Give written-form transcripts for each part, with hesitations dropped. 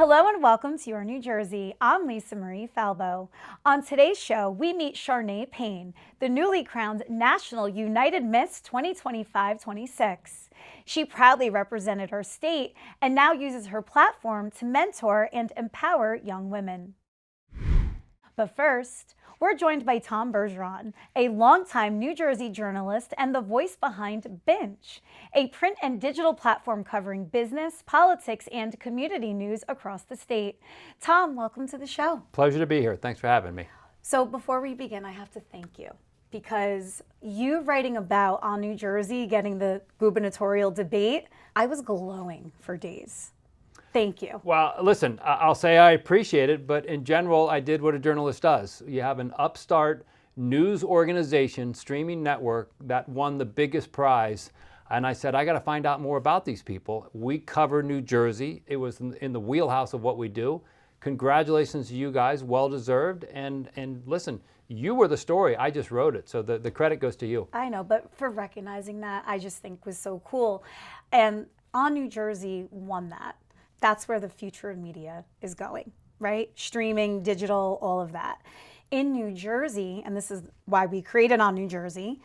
Hello and welcome to Your New Jersey. I'm Lisa Marie Falbo. On today's show, we meet Charnae Payne, the newly crowned National United Miss 2025-26. She proudly represented her state and now uses her platform to mentor and empower young women. But first, we're joined by Tom Bergeron, a longtime New Jersey journalist and the voice behind BINJE, a print and digital platform covering business, politics, and community news across the state. Tom, welcome to the show. Pleasure to be here. Thanks for having me. So before we begin, I have to thank you because you writing about on New Jersey getting the gubernatorial debate, I was glowing for days. Thank you. Well, listen, I'll say I appreciate it, but in general, I did what a journalist does. You have an upstart news organization, streaming network that won the biggest prize. And I said, I got to find out more about these people. We cover New Jersey. It was in the wheelhouse of what we do. Congratulations to you guys, well-deserved. And listen, you were the story. I just wrote it. So the credit goes to you. I know, but for recognizing that, I just think was so cool. And On New Jersey won that. That's where the future of media is going, right? Streaming, digital, all of that. In New Jersey, and this is why we created On New Jersey,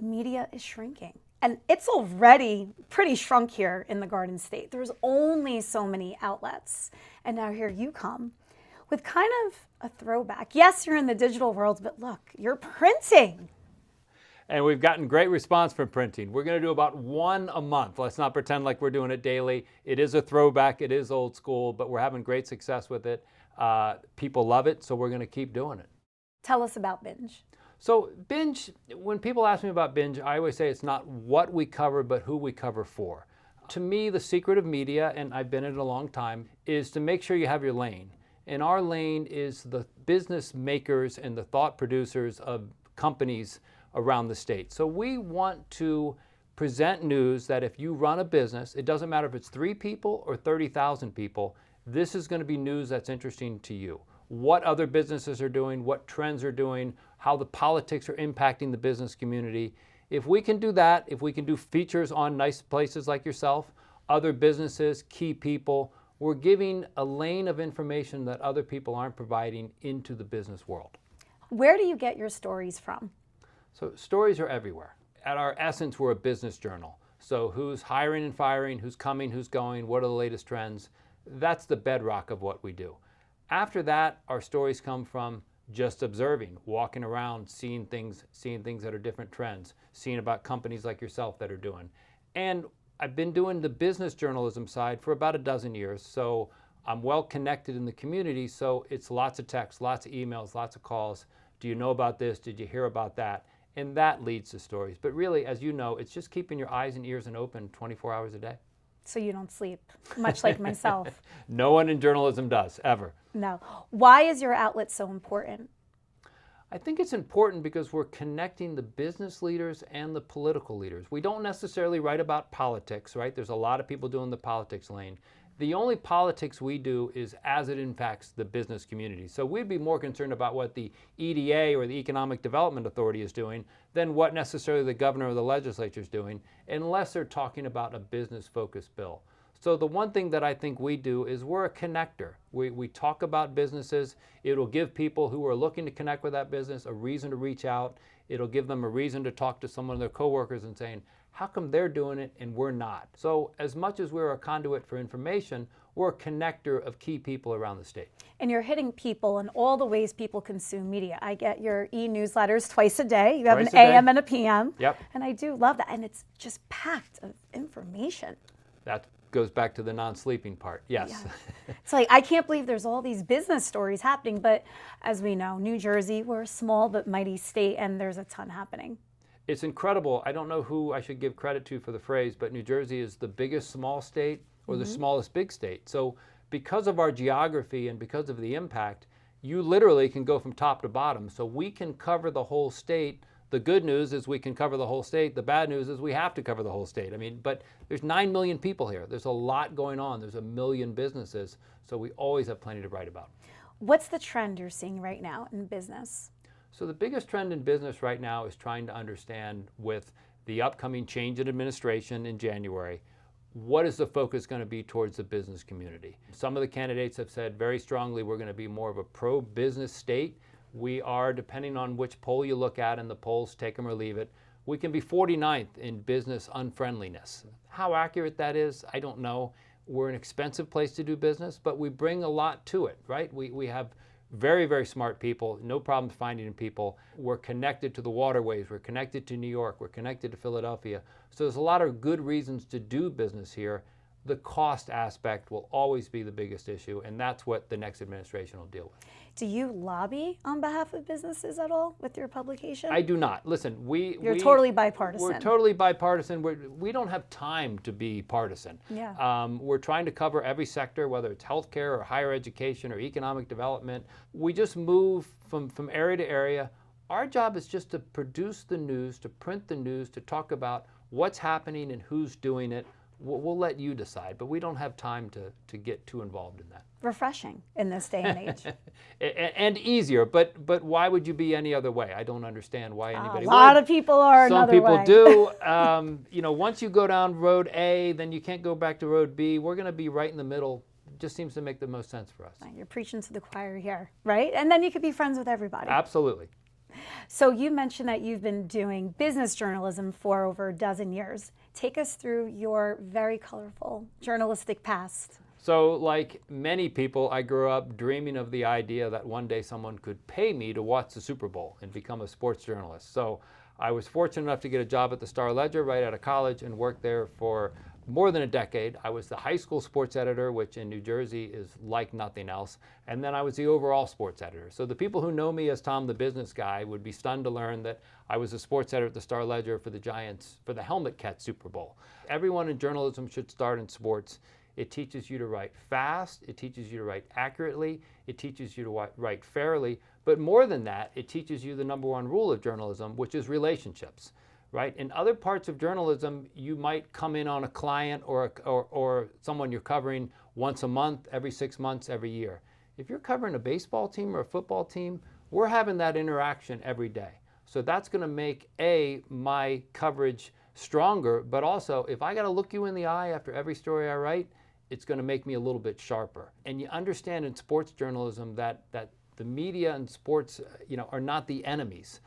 media is shrinking. And it's already pretty shrunk here in the Garden State. There's only so many outlets. And now here you come with kind of a throwback. Yes, you're in the digital world, but look, you're printing. And we've gotten great response from printing. We're going to do about one a month. Let's not pretend like we're doing it daily. It is a throwback. It is old school, but we're having great success with it. People love it, so we're going to keep doing it. Tell us about BINJE. So BINJE, when people ask me about BINJE, I always say it's not what we cover, but who we cover for. To me, the secret of media, and I've been in it a long time, is to make sure you have your lane. And our lane is the business makers and the thought producers of companies around the state. So we want to present news that if you run a business, it doesn't matter if it's 3 people or 30,000 people, this is going to be news that's interesting to you. What other businesses are doing, what trends are doing, how the politics are impacting the business community. If we can do that, if we can do features on nice places like yourself, other businesses, key people, we're giving a lane of information that other people aren't providing into the business world. Where do you get your stories from? So stories are everywhere. At our essence, we're a business journal. So who's hiring and firing, who's coming, who's going, what are the latest trends? That's the bedrock of what we do. After that, our stories come from just observing, walking around, seeing things that are different trends, seeing about companies like yourself that are doing. And I've been doing the business journalism side for about a dozen years, so I'm well connected in the community, so it's lots of texts, lots of emails, lots of calls. Do you know about this? Did you hear about that? And that leads to stories. But really, as you know, it's just keeping your eyes and ears open 24 hours a day. So you don't sleep, much like myself. No one in journalism does, ever. No. Why is your outlet so important? I think it's important because we're connecting the business leaders and the political leaders. We don't necessarily write about politics, right? There's a lot of people doing the politics lane. The only politics we do is as it impacts the business community. So we'd be more concerned about what the EDA or the Economic Development Authority is doing than what necessarily the governor or the legislature is doing, unless they're talking about a business-focused bill. So the one thing that I think we do is we're a connector. We talk about businesses. It'll give people who are looking to connect with that business a reason to reach out. It'll give them a reason to talk to some of their coworkers and saying, how come they're doing it and we're not? So as much as we're a conduit for information, we're a connector of key people around the state. And you're hitting people in all the ways people consume media. I get your e-newsletters twice a day. You have an AM and a PM. Yep. And I do love that. And it's just packed of information. That goes back to the non-sleeping part, yes. Yeah. It's like, I can't believe there's all these business stories happening, but as we know, New Jersey, we're a small but mighty state and there's a ton happening. It's incredible. I don't know who I should give credit to for the phrase, but New Jersey is the biggest small state or the smallest big state. So because of our geography and because of the impact, you literally can go from top to bottom. So we can cover the whole state. The good news is we can cover the whole state. The bad news is we have to cover the whole state. I mean, but there's 9 million people here. There's a lot going on. There's 1 million businesses. So we always have plenty to write about. What's the trend you're seeing right now in business? So the biggest trend in business right now is trying to understand with the upcoming change in administration in January, what is the focus going to be towards the business community? Some of the candidates have said very strongly we're going to be more of a pro-business state. We are, depending on which poll you look at, and the polls take them or leave it, we can be 49th in business unfriendliness. How accurate that is, I don't know. We're an expensive place to do business, but we bring a lot to it, right? We have very, very smart people, no problems finding people. We're connected to the waterways, we're connected to New York, we're connected to Philadelphia. So there's a lot of good reasons to do business here. The cost aspect will always be the biggest issue, and that's what the next administration will deal with. Do you lobby on behalf of businesses at all with your publication? I do not. Listen, You're totally bipartisan. We're totally bipartisan. We don't have time to be partisan. Yeah. We're trying to cover every sector, whether it's healthcare or higher education or economic development. We just move from area to area. Our job is just to produce the news, to print the news, to talk about what's happening and who's doing it. We'll let you decide, but we don't have time to get too involved in that. Refreshing in this day and age. And easier, but why would you be any other way? I don't understand why anybody would. A lot of people are Some another people way. do. You know, once you go down road A, then you can't go back to road B. We're going to be right in the middle. It just seems to make the most sense for us. You're preaching to the choir here, right? And then you could be friends with everybody. Absolutely. So you mentioned that you've been doing business journalism for over a dozen years. Take us through your very colorful journalistic past. So like many people, I grew up dreaming of the idea that one day someone could pay me to watch the Super Bowl and become a sports journalist. So I was fortunate enough to get a job at the Star-Ledger right out of college and worked there for more than a decade. I was the high school sports editor, which in New Jersey is like nothing else. And then I was the overall sports editor. So the people who know me as Tom the business guy would be stunned to learn that I was a sports editor at the Star-Ledger for the Giants, for the helmet catch Super Bowl. Everyone in journalism should start in sports. It teaches you to write fast, it teaches you to write accurately, it teaches you to write fairly, but more than that, it teaches you the number one rule of journalism, which is relationships. Right? In other parts of journalism, you might come in on a client or someone you're covering once a month, every 6 months, every year. If you're covering a baseball team or a football team, we're having that interaction every day. So that's going to make, my coverage stronger, but also if I got to look you in the eye after every story I write, it's going to make me a little bit sharper. And you understand in sports journalism that the media and sports, are not the enemies.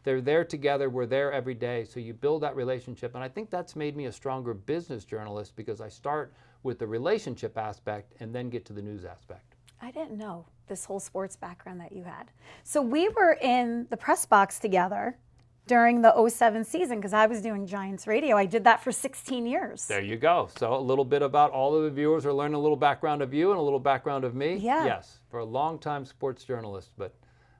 They're there together, we're there every day, so you build that relationship. And I think that's made me a stronger business journalist because I start with the relationship aspect and then get to the news aspect. I didn't know this whole sports background that you had. So we were in the press box together during the 2007 season because I was doing Giants radio. I did that for 16 years. There you go. So a little bit about all of the viewers are learning a little background of you and a little background of me. Yeah. Yes, for a long-time sports journalist, but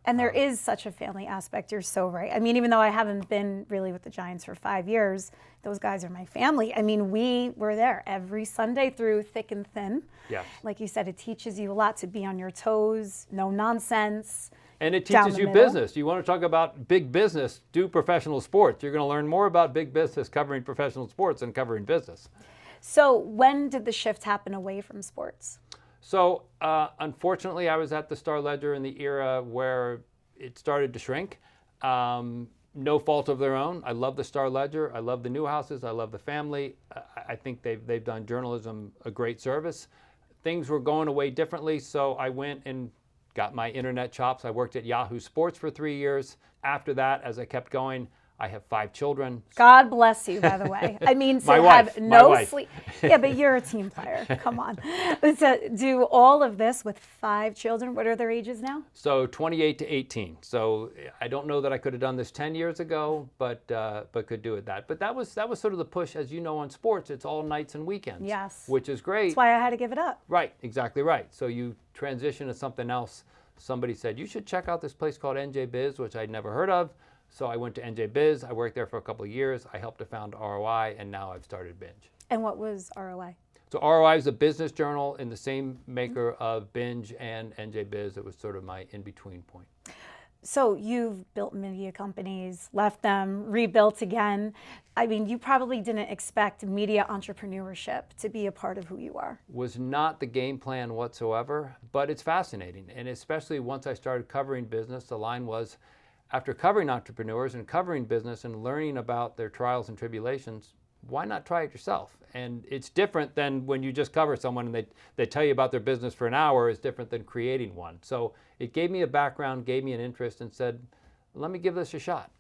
and there is such a family aspect. You're so right. I mean, even though I haven't been really with the Giants for 5 years, those guys are my family. I mean, we were there every Sunday through thick and thin. yes. Like you said, it teaches you a lot to be on your toes, no nonsense. And it down teaches the you middle. business. You want to talk about big business, do professional sports. You're going to learn more about big business covering professional sports than covering business. So when did the shift happen away from sports? So unfortunately, I was at the Star-Ledger in the era where it started to shrink. No fault of their own. I love the Star-Ledger. I love the Newhouses. I love the family. I think they've done journalism a great service. Things were going away differently, so I went and got my internet chops. I worked at Yahoo Sports for 3 years. After that, as I kept going, I have 5 children. God bless you, by the way. I mean, to My wife, have my no wife. sleep. Yeah, but you're a team player. Come on. To do all of this with 5 children, what are their ages now? So 28 to 18. So I don't know that I could have done this 10 years ago, but could do it that. But that was sort of the push, as you know, on sports. It's all nights and weekends. Yes. Which is great. That's why I had to give it up. Right, exactly right. So you transition to something else. Somebody said, you should check out this place called NJ Biz, which I'd never heard of. So I went to NJ Biz. I worked there for a couple of years. I helped to found ROI, and now I've started BINJE. And what was ROI? So ROI is a business journal in the same maker of BINJE and NJ Biz. It was sort of my in-between point. So you've built media companies, left them, rebuilt again. I mean, you probably didn't expect media entrepreneurship to be a part of who you are. Was not the game plan whatsoever, but it's fascinating. And especially once I started covering business, the line was, after covering entrepreneurs and covering business and learning about their trials and tribulations, why not try it yourself? And it's different than when you just cover someone and they tell you about their business for an hour. It's different than creating one. So it gave me a background, gave me an interest, and said, let me give this a shot.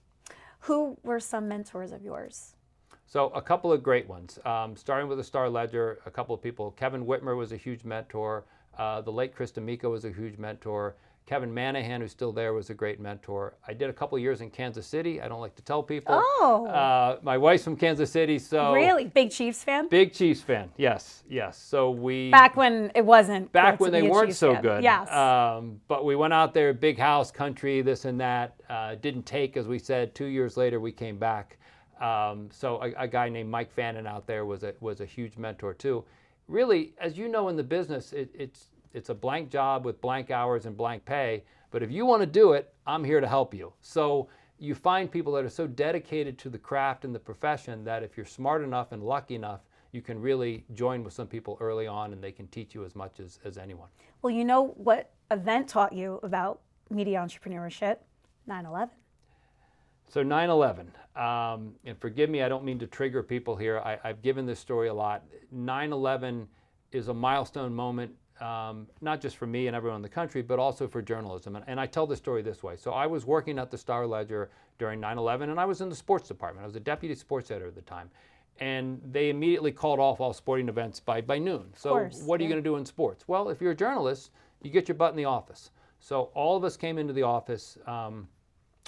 Who were some mentors of yours? So a couple of great ones, starting with the Star Ledger, a couple of people. Kevin Whitmer was a huge mentor. The late Chris D'Amico was a huge mentor. Kevin Manahan, who's still there, was a great mentor. I did a couple of years in Kansas City. I don't like to tell people. Oh. My wife's from Kansas City, so. Really? Big Chiefs fan? Big Chiefs fan, yes, yes. So we. Back when it wasn't. Back good when to they be a weren't Chiefs so fan. good. Yes. But we went out there, big house, country, this and that. Didn't take, as we said. 2 years later, we came back. So a guy named Mike Fannin out there was a huge mentor too. Really, as you know in the business, it's a blank job with blank hours and blank pay. But if you want to do it, I'm here to help you. So you find people that are so dedicated to the craft and the profession that if you're smart enough and lucky enough, you can really join with some people early on and they can teach you as much as anyone. Well, you know what event taught you about media entrepreneurship? 9/11. So 9/11, and forgive me, I don't mean to trigger people here. I've given this story a lot. 9/11 is a milestone moment, not just for me and everyone in the country, but also for journalism. And I tell the story this way. So I was working at the Star Ledger during 9/11, and I was in the sports department. I was a deputy sports editor at the time. And they immediately called off all sporting events by noon. So what are you going to do in sports? Well, if you're a journalist, you get your butt in the office. So all of us came into the office.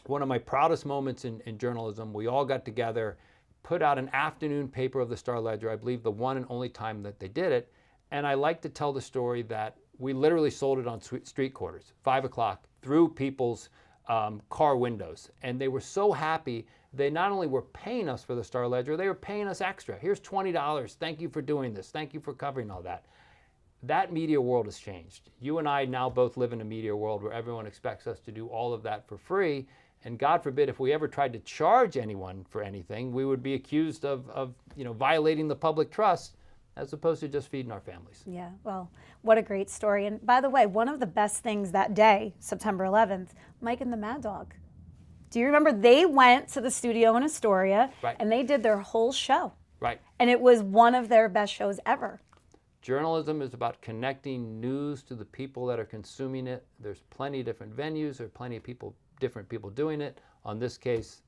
One of my proudest moments in journalism, we all got together, put out an afternoon paper of the Star Ledger, I believe the one and only time that they did it. And I like to tell the story that we literally sold it on street corners, 5 o'clock, through people's car windows. And they were so happy. They not only were paying us for the Star Ledger, they were paying us extra. Here's $20. Thank you for doing this. Thank you for covering all that. That media world has changed. You and I now both live in a media world where everyone expects us to do all of that for free. And God forbid, if we ever tried to charge anyone for anything, we would be accused of violating the public trust as opposed to just feeding our families. Yeah, well, what a great story. And by the way, one of the best things that day, September 11th, Mike and the Mad Dog. Do you remember they went to the studio in Astoria and they did their whole show? Right. And it was one of their best shows ever. Journalism is about connecting news to the people that are consuming it. There's plenty of different venues. There are plenty of different people doing it. On this case,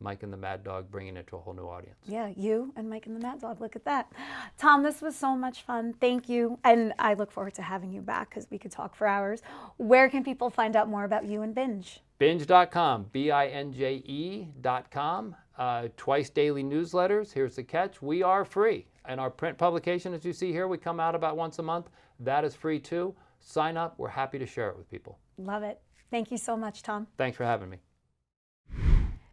Mike and the Mad Dog bringing it to a whole new audience. Yeah, you and Mike and the Mad Dog. Look at that. Tom, this was so much fun. Thank you. And I look forward to having you back because we could talk for hours. Where can people find out more about you and BINJE? BINJE.com, BINJE.com. Twice daily newsletters. Here's the catch. We are free. And our print publication, as you see here, we come out about once a month. That is free too. Sign up. We're happy to share it with people. Love it. Thank you so much, Tom. Thanks for having me.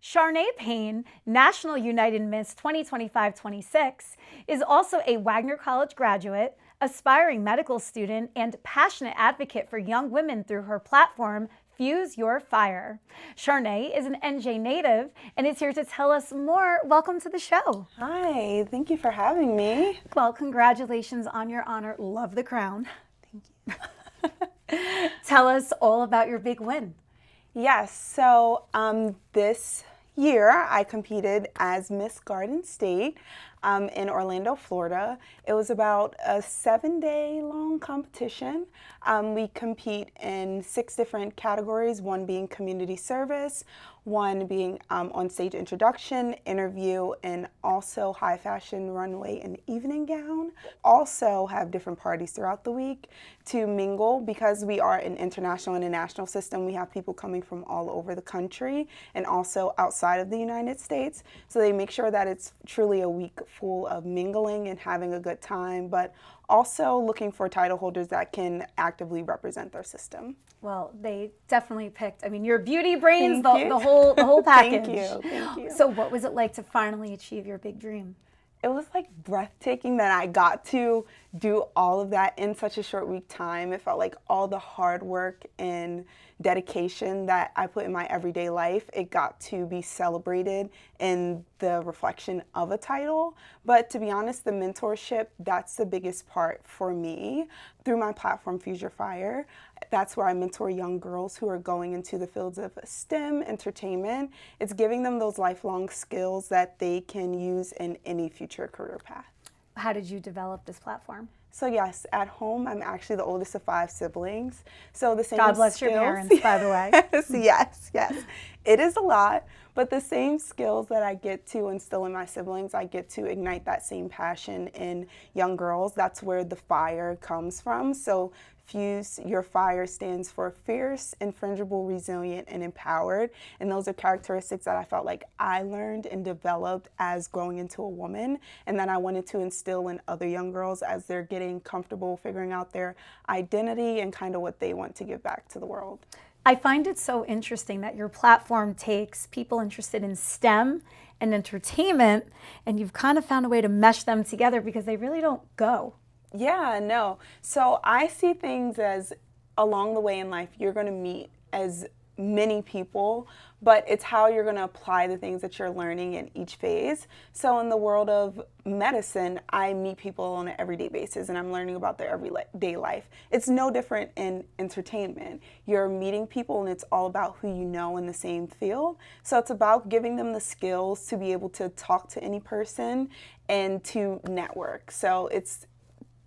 Charnae Payne, National United Miss 2025-26, is also a Wagner College graduate, aspiring medical student, and passionate advocate for young women through her platform, Fuse Your Fire. Charnae is an NJ native and is here to tell us more. Welcome to the show. Hi, thank you for having me. Well, congratulations on your honor. Love the crown. Thank you. Tell us all about your big win. Yes, so this year I competed as Miss Garden State in Orlando, Florida. It was about a 7-day long competition. We compete in 6 different categories, one being community service, one being on stage introduction, interview, and also high fashion runway and evening gown. Also have different parties throughout the week to mingle. Because we are an international and a national system, we have people coming from all over the country and also outside of the United States. So they make sure that it's truly a week full of mingling and having a good time, but also looking for title holders that can actively represent their system. Well, they definitely picked, I mean, your beauty brains, Thank you. the whole package. Thank you. So what was it like to finally achieve your big dream? It was like breathtaking that I got to do all of that in such a short week time. It felt like all the hard work and dedication that I put in my everyday life, it got to be celebrated in the reflection of a title. But to be honest, the mentorship, that's the biggest part for me. Through my platform, Fuse Your Fire, that's where I mentor young girls who are going into the fields of STEM, entertainment. It's giving them those lifelong skills that they can use in any future career path. How did you develop this platform? So yes, at home, I'm actually the oldest of 5 siblings. So the same God bless skills, your parents, by the way. yes. It is a lot, but the same skills that I get to instill in my siblings, I get to ignite that same passion in young girls. That's where the fire comes from. So Fuse Your Fire stands for fierce, infrangible, resilient, and empowered. And those are characteristics that I felt like I learned and developed as growing into a woman, and that I wanted to instill in other young girls as they're getting comfortable figuring out their identity and kind of what they want to give back to the world. I find it so interesting that your platform takes people interested in STEM and entertainment, and you've kind of found a way to mesh them together because they really don't go. Yeah, no. So I see things as along the way in life, you're going to meet as many people, but it's how you're going to apply the things that you're learning in each phase. So in the world of medicine, I meet people on an everyday basis and I'm learning about their everyday life. It's no different in entertainment. You're meeting people and it's all about who you know in the same field. So it's about giving them the skills to be able to talk to any person and to network. So it's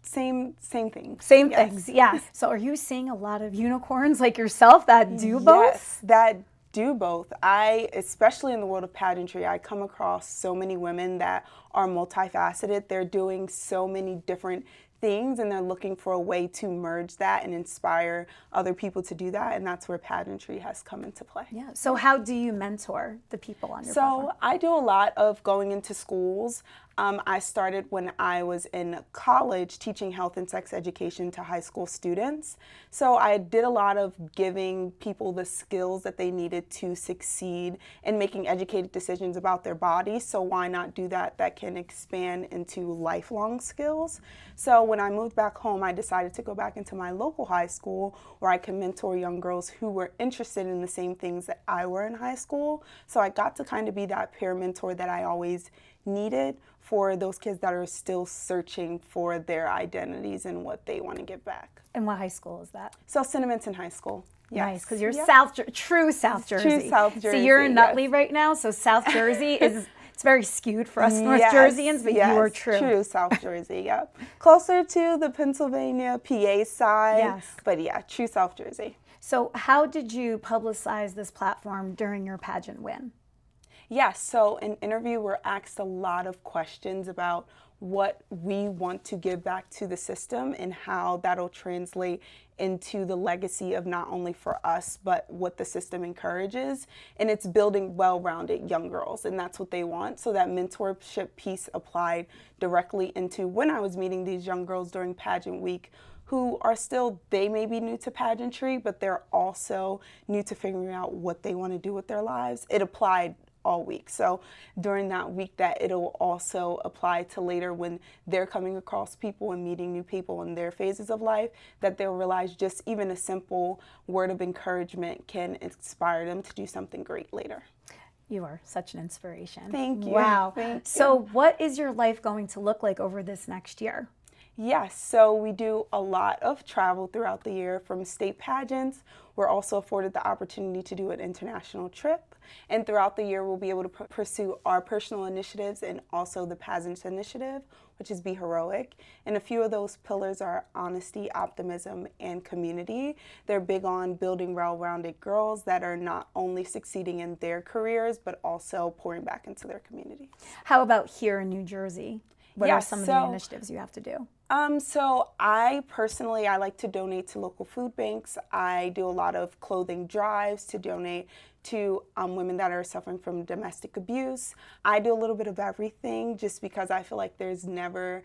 same thing. Same things, yes. So are you seeing a lot of unicorns like yourself that do both? Yes, that do both. Especially in the world of pageantry, I come across so many women that are multifaceted. They're doing so many different things and they're looking for a way to merge that and inspire other people to do that, and that's where pageantry has come into play. Yeah. So how do you mentor the people on your platform? So I do a lot of going into schools. I started when I was in college teaching health and sex education to high school students. So I did a lot of giving people the skills that they needed to succeed in making educated decisions about their bodies. So why not do that? That can expand into lifelong skills. So when I moved back home, I decided to go back into my local high school where I could mentor young girls who were interested in the same things that I were in high school. So I got to kind of be that peer mentor that I always needed for those kids that are still searching for their identities and what they want to give back. And what high school is that? So Cinnaminson High School. Yes. Nice, because you're Yep. true South Jersey. True South Jersey. So you're in yes. Nutley right now, so South Jersey is, it's very skewed for us North Yes, Jerseyans, but yes, you are true. True South Jersey, yep. Closer to the Pennsylvania, PA side, Yes. But yeah, true South Jersey. So how did you publicize this platform during your pageant win? Yes, so in interview we're asked a lot of questions about what we want to give back to the system and how that'll translate into the legacy of not only for us, but what the system encourages. And it's building well-rounded young girls, and that's what they want. So that mentorship piece applied directly into when I was meeting these young girls during pageant week who are still, they may be new to pageantry, but they're also new to figuring out what they want to do with their lives. It applied all week. So during that week that it'll also apply to later when they're coming across people and meeting new people in their phases of life, that they'll realize just even a simple word of encouragement can inspire them to do something great later. You are such an inspiration. Thank you. Wow. Thank you. So what is your life going to look like over this next year? Yes, so we do a lot of travel throughout the year from state pageants. We're also afforded the opportunity to do an international trip. And throughout the year, we'll be able to pursue our personal initiatives and also the Pageants Initiative, which is Be Heroic. And a few of those pillars are honesty, optimism, and community. They're big on building well-rounded girls that are not only succeeding in their careers, but also pouring back into their community. How about here in New Jersey? What are some of the initiatives you have to do? So I personally, I like to donate to local food banks. I do a lot of clothing drives to donate to women that are suffering from domestic abuse. I do a little bit of everything just because I feel like there's never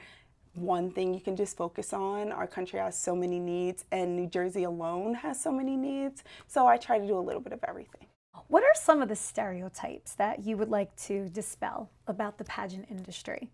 one thing you can just focus on. Our country has so many needs and New Jersey alone has so many needs. So I try to do a little bit of everything. What are some of the stereotypes that you would like to dispel about the pageant industry?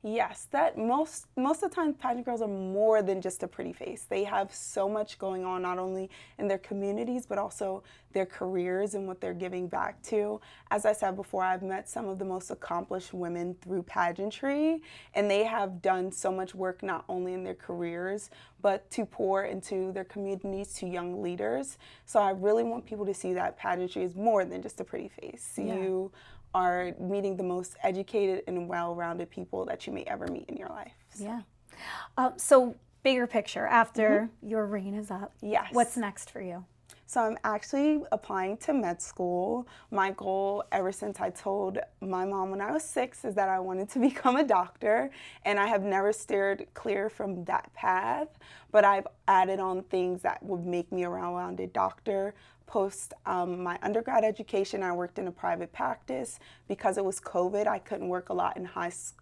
Yes, that most of the time pageant girls are more than just a pretty face. They have so much going on, not only in their communities, but also their careers and what they're giving back to. As I said before, I've met some of the most accomplished women through pageantry, and they have done so much work not only in their careers, but to pour into their communities, to young leaders. So I really want people to see that pageantry is more than just a pretty face. Yeah. You are meeting the most educated and well-rounded people that you may ever meet in your life. So. Yeah. So bigger picture, after your reign is up, Yes. what's next for you? So I'm actually applying to med school. My goal ever since I told my mom when I was 6 is that I wanted to become a doctor, and I have never steered clear from that path, but I've added on things that would make me a well-rounded doctor. Post my undergrad education, I worked in a private practice. Because it was COVID, I couldn't work a lot in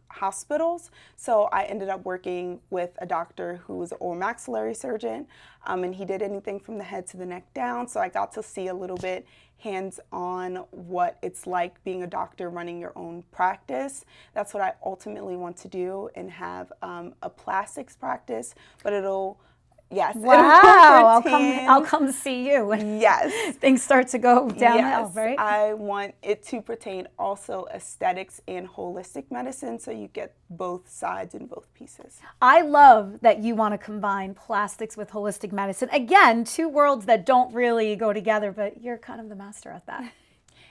hospitals, so I ended up working with a doctor who was an oral maxillary surgeon, and he did anything from the head to the neck down, so I got to see a little bit hands-on what it's like being a doctor running your own practice. That's what I ultimately want to do, and have a plastics practice, but it'll Yes. Wow, I'll come see you when yes. things start to go downhill, yes. right? I want it to pertain also aesthetics and holistic medicine, so you get both sides and both pieces. I love that you want to combine plastics with holistic medicine. Again, two worlds that don't really go together, but you're kind of the master at that.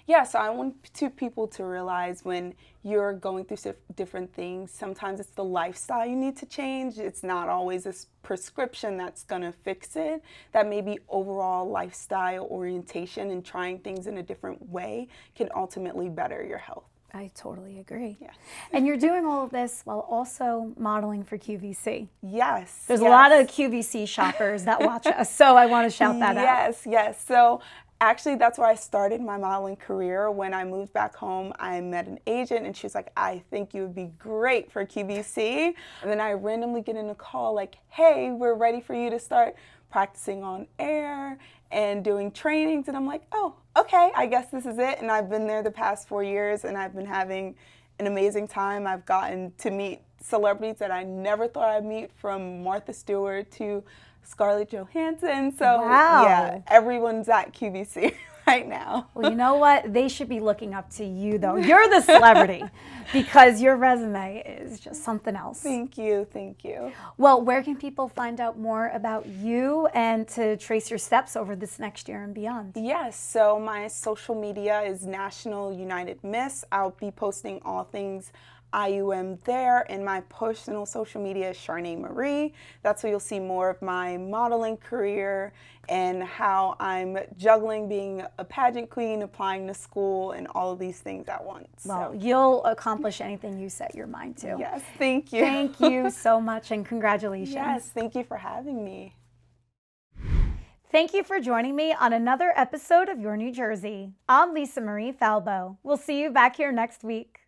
Yeah, so I want people to realize when you're going through different things, sometimes it's the lifestyle you need to change. It's not always a prescription that's going to fix it. That maybe overall lifestyle orientation and trying things in a different way can ultimately better your health. I totally agree. Yes. And you're doing all of this while also modeling for QVC. Yes. There's a lot of QVC shoppers that watch us, so I want to shout that out. Yes, yes. So actually, that's where I started my modeling career. When I moved back home, I met an agent, and she was like, I think you would be great for QVC. And then I randomly get in a call like, hey, we're ready for you to start practicing on air and doing trainings. And I'm like, oh, okay, I guess this is it. And I've been there the past 4 years, and I've been having an amazing time. I've gotten to meet celebrities that I never thought I'd meet, from Martha Stewart to Scarlett Johansson. So wow. Yeah, everyone's at QVC right now. Well, you know what? They should be looking up to you, though. You're the celebrity because your resume is just something else. Thank you. Thank you. Well, where can people find out more about you and to trace your steps over this next year and beyond? Yes, so my social media is National United Miss. I'll be posting all things IUM there, and my personal social media is Charnae Marie. That's where you'll see more of my modeling career and how I'm juggling being a pageant queen, applying to school, and all of these things at once. Well, you'll accomplish anything you set your mind to. Yes, thank you. Thank you so much, and congratulations. Yes, thank you for having me. Thank you for joining me on another episode of Your New Jersey. I'm Lisa Marie Falbo. We'll see you back here next week.